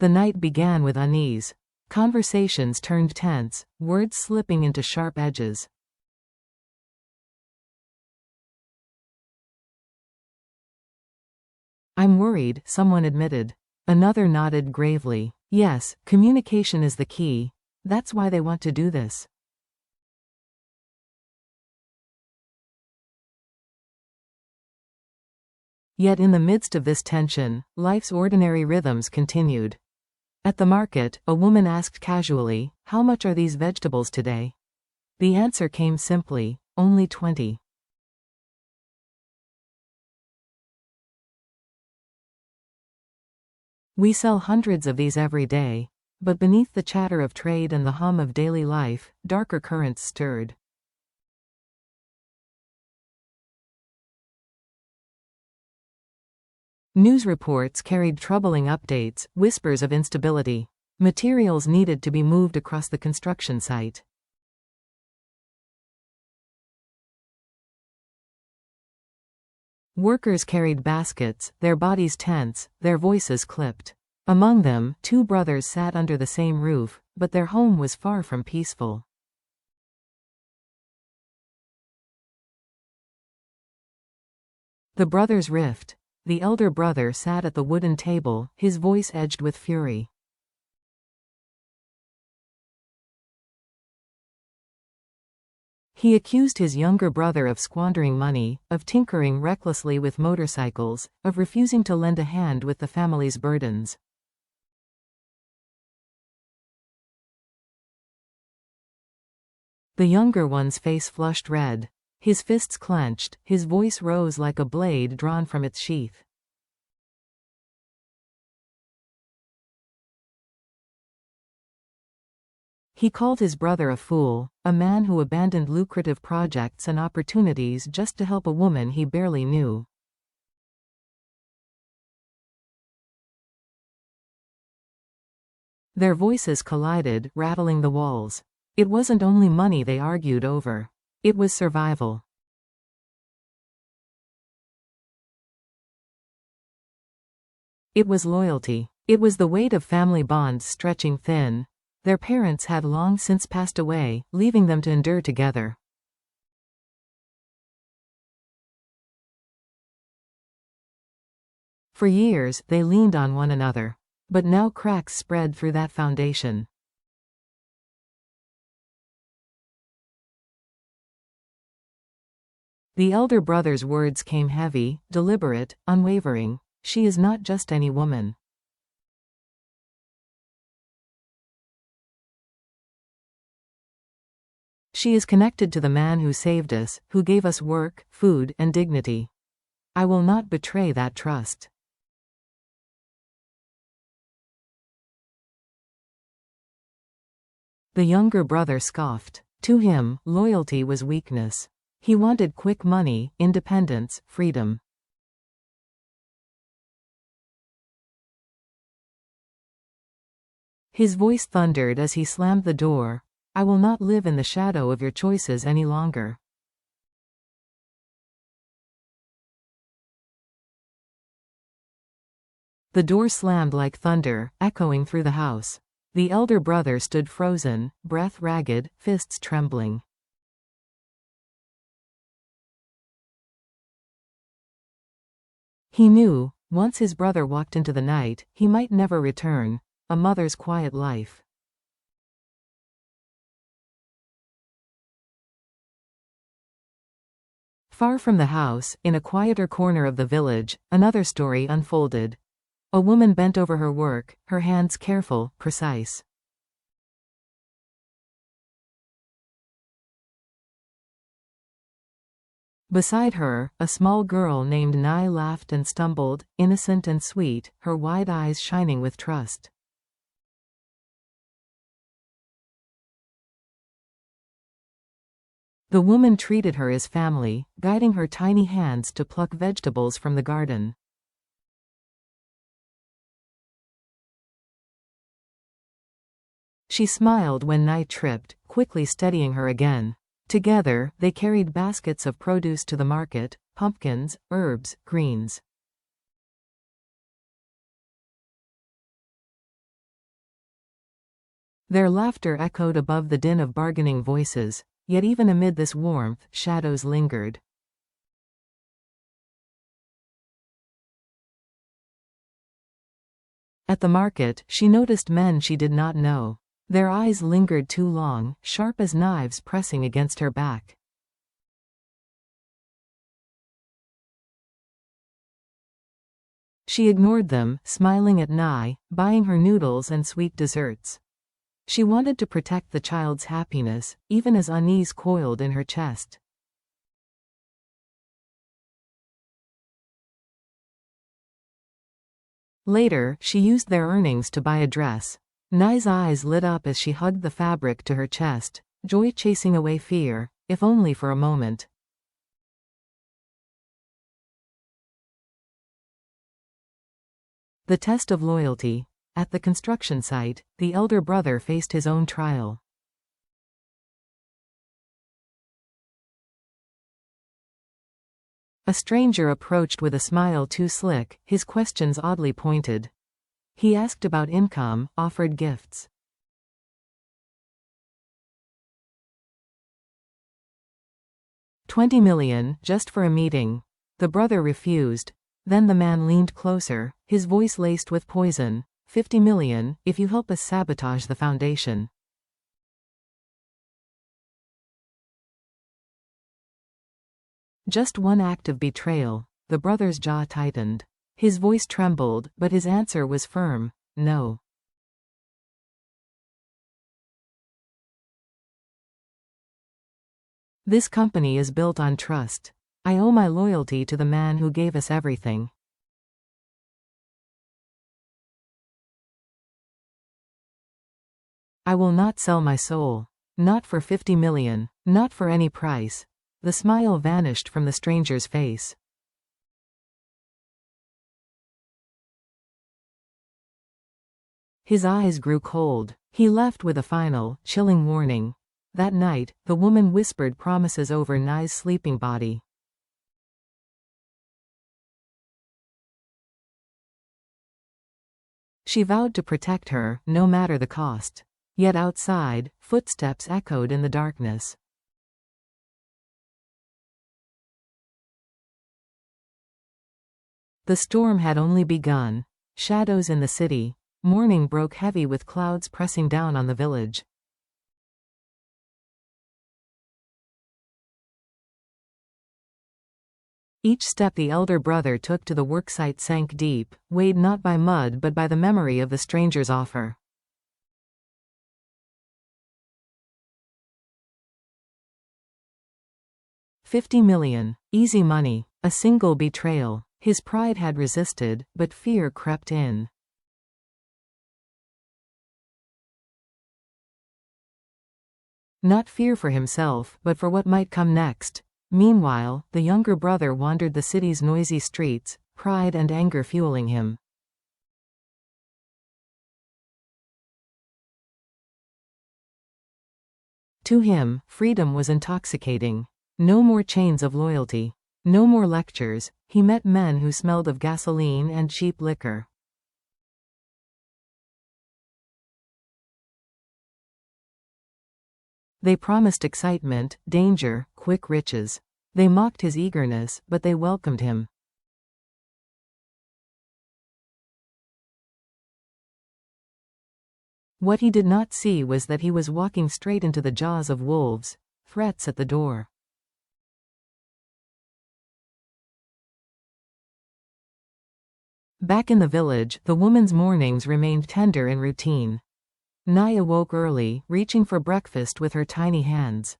The night began with unease. Conversations turned tense, words slipping into sharp edges. "I'm worried," someone admitted. Another nodded gravely. "Yes, communication is the key. That's why they want to do this." Yet in the midst of this tension, life's ordinary rhythms continued. At the market, a woman asked casually, "How much are these vegetables today?" The answer came simply, "Only 20. We sell hundreds of these every day. But beneath the chatter of trade and the hum of daily life, darker currents stirred. News reports carried troubling updates, whispers of instability. Materials needed to be moved across the construction site. Workers carried baskets, their bodies tense, their voices clipped. Among them, two brothers sat under the same roof, but their home was far from peaceful. The brothers rift. The elder brother sat at the wooden table, his voice edged with fury. He accused his younger brother of squandering money, of tinkering recklessly with motorcycles, of refusing to lend a hand with the family's burdens. The younger one's face flushed red. His fists clenched, his voice rose like a blade drawn from its sheath. He called his brother a fool, a man who abandoned lucrative projects and opportunities just to help a woman he barely knew. Their voices collided, rattling the walls. It wasn't only money they argued over. It was survival. It was loyalty. It was the weight of family bonds stretching thin. Their parents had long since passed away, leaving them to endure together. For years, they leaned on one another. But now cracks spread through that foundation. The elder brother's words came heavy, deliberate, unwavering. "She is not just any woman. She is connected to the man who saved us, who gave us work, food, and dignity. I will not betray that trust." The younger brother scoffed. To him, loyalty was weakness. He wanted quick money, independence, freedom. His voice thundered as he slammed the door. "I will not live in the shadow of your choices any longer." The door slammed like thunder, echoing through the house. The elder brother stood frozen, breath ragged, fists trembling. He knew, once his brother walked into the night, he might never return. A mother's quiet life. Far from the house, in a quieter corner of the village, another story unfolded. A woman bent over her work, her hands careful, precise. Beside her, a small girl named Nai laughed and stumbled, innocent and sweet, her wide eyes shining with trust. The woman treated her as family, guiding her tiny hands to pluck vegetables from the garden. She smiled when Nai tripped, quickly steadying her again. Together, they carried baskets of produce to the market, pumpkins, herbs, greens. Their laughter echoed above the din of bargaining voices, yet even amid this warmth, shadows lingered. At the market, she noticed men she did not know. Their eyes lingered too long, sharp as knives pressing against her back. She ignored them, smiling at Nai, buying her noodles and sweet desserts. She wanted to protect the child's happiness, even as unease coiled in her chest. Later, she used their earnings to buy a dress. Nai's eyes lit up as she hugged the fabric to her chest, joy chasing away fear, if only for a moment. The test of loyalty. At the construction site, the elder brother faced his own trial. A stranger approached with a smile too slick, his questions oddly pointed. He asked about income, offered gifts. $20 million, just for a meeting. The brother refused. Then the man leaned closer, his voice laced with poison. $50 million, if you help us sabotage the foundation. Just one act of betrayal. The brother's jaw tightened. His voice trembled, but his answer was firm. No. This company is built on trust. I owe my loyalty to the man who gave us everything. I will not sell my soul. Not for $50 million. Not for any price. The smile vanished from the stranger's face. His eyes grew cold. He left with a final, chilling warning. That night, the woman whispered promises over Nai's sleeping body. She vowed to protect her, no matter the cost. Yet outside, footsteps echoed in the darkness. The storm had only begun. Shadows in the city. Morning broke heavy with clouds pressing down on the village. Each step the elder brother took to the worksite sank deep, weighed not by mud but by the memory of the stranger's offer. $50 million. Easy money. A single betrayal. His pride had resisted, but fear crept in. Not fear for himself, but for what might come next. Meanwhile, the younger brother wandered the city's noisy streets, pride and anger fueling him. To him, freedom was intoxicating. No more chains of loyalty. No more lectures. He met men who smelled of gasoline and cheap liquor. They promised excitement, danger, quick riches. They mocked his eagerness, but they welcomed him. What he did not see was that he was walking straight into the jaws of wolves, threats at the door. Back in the village, the woman's mornings remained tender and routine. Nai awoke early, reaching for breakfast with her tiny hands.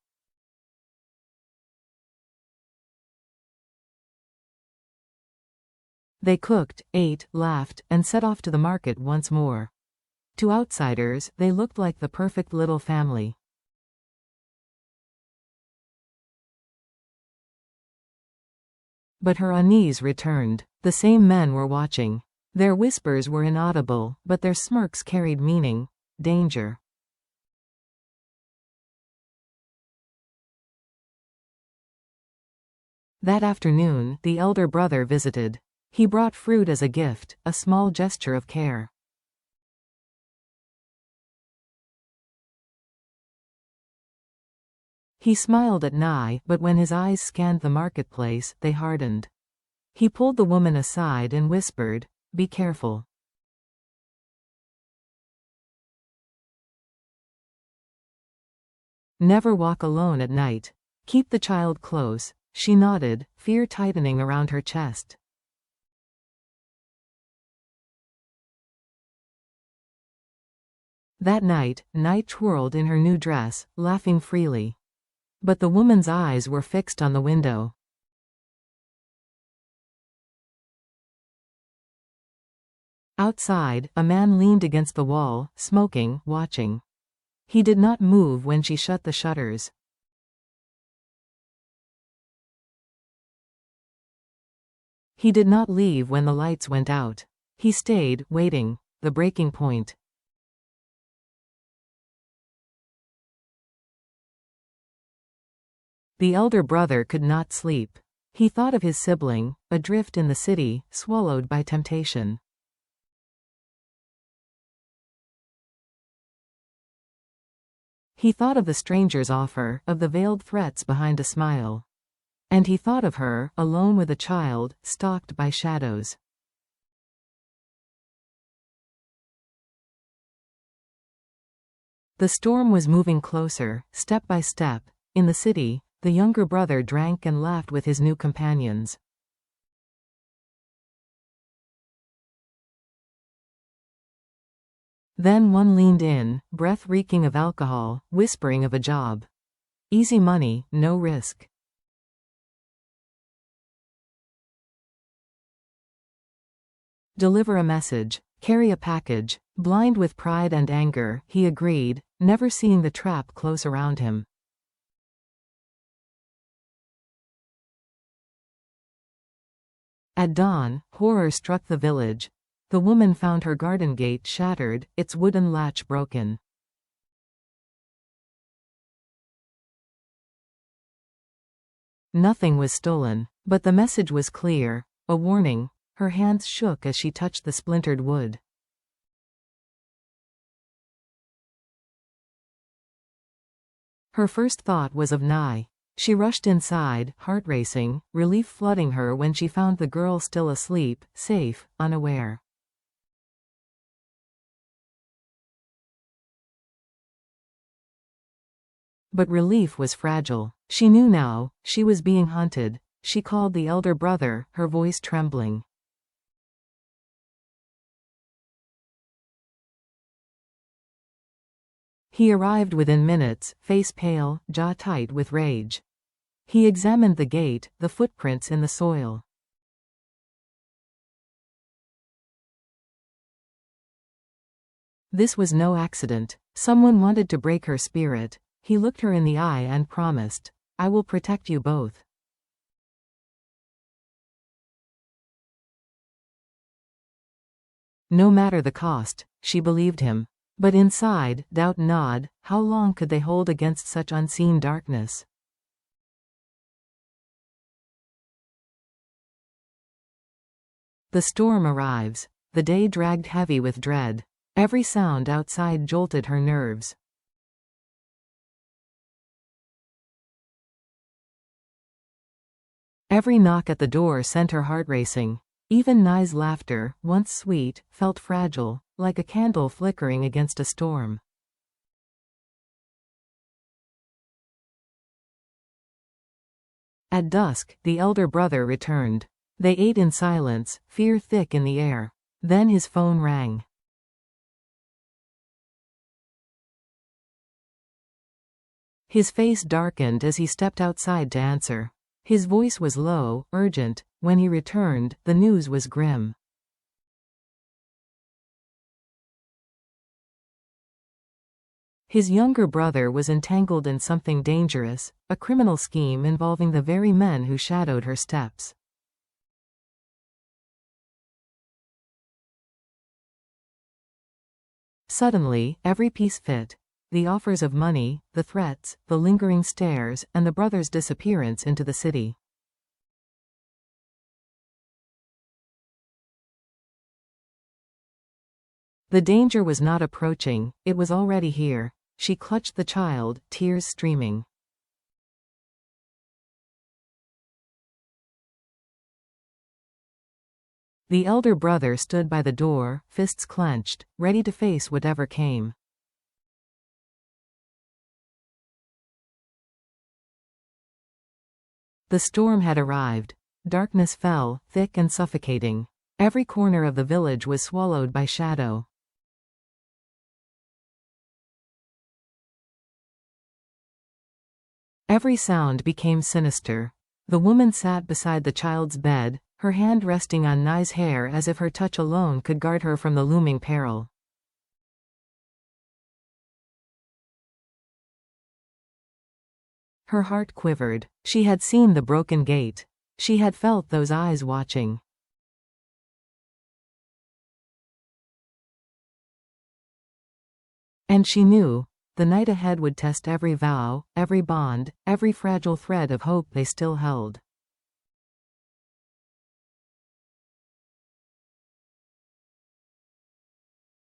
They cooked, ate, laughed, and set off to the market once more. To outsiders, they looked like the perfect little family. But her unease returned. The same men were watching. Their whispers were inaudible, but their smirks carried meaning. Danger. That afternoon, the elder brother visited. He brought fruit as a gift, a small gesture of care. He smiled at Nye, but when his eyes scanned the marketplace, they hardened. He pulled the woman aside and whispered, "Be careful. Never walk alone at night. Keep the child close." She nodded, fear tightening around her chest. That night, Night twirled in her new dress, laughing freely. But the woman's eyes were fixed on the window. Outside, a man leaned against the wall, smoking, watching. He did not move when she shut the shutters. He did not leave when the lights went out. He stayed, waiting. The breaking point. The elder brother could not sleep. He thought of his sibling, adrift in the city, swallowed by temptation. He thought of the stranger's offer, of the veiled threats behind a smile. And he thought of her, alone with a child, stalked by shadows. The storm was moving closer, step by step. In the city, the younger brother drank and laughed with his new companions. Then one leaned in, breath reeking of alcohol, whispering of a job. Easy money, no risk. Deliver a message, carry a package. Blind with pride and anger, he agreed, never seeing the trap close around him. At dawn, horror struck the village. The woman found her garden gate shattered, its wooden latch broken. Nothing was stolen, but the message was clear, a warning. Her hands shook as she touched the splintered wood. Her first thought was of Nye. She rushed inside, heart racing, relief flooding her when she found the girl still asleep, safe, unaware. But relief was fragile. She knew now, she was being hunted. She called the elder brother, her voice trembling. He arrived within minutes, face pale, jaw tight with rage. He examined the gate, the footprints in the soil. This was no accident. Someone wanted to break her spirit. He looked her in the eye and promised, "I will protect you both." No matter the cost, she believed him. But inside, doubt gnawed. How long could they hold against such unseen darkness? The storm arrives. The day dragged heavy with dread. Every sound outside jolted her nerves. Every knock at the door sent her heart racing. Even Nye's laughter, once sweet, felt fragile, like a candle flickering against a storm. At dusk, the elder brother returned. They ate in silence, fear thick in the air. Then his phone rang. His face darkened as he stepped outside to answer. His voice was low, urgent. When he returned, the news was grim. His younger brother was entangled in something dangerous, a criminal scheme involving the very men who shadowed her steps. Suddenly, every piece fit. The offers of money, the threats, the lingering stares, and the brother's disappearance into the city. The danger was not approaching, it was already here. She clutched the child, tears streaming. The elder brother stood by the door, fists clenched, ready to face whatever came. The storm had arrived. Darkness fell, thick and suffocating. Every corner of the village was swallowed by shadow. Every sound became sinister. The woman sat beside the child's bed, her hand resting on Nai's hair as if her touch alone could guard her from the looming peril. Her heart quivered. She had seen the broken gate. She had felt those eyes watching. And she knew, the night ahead would test every vow, every bond, every fragile thread of hope they still held.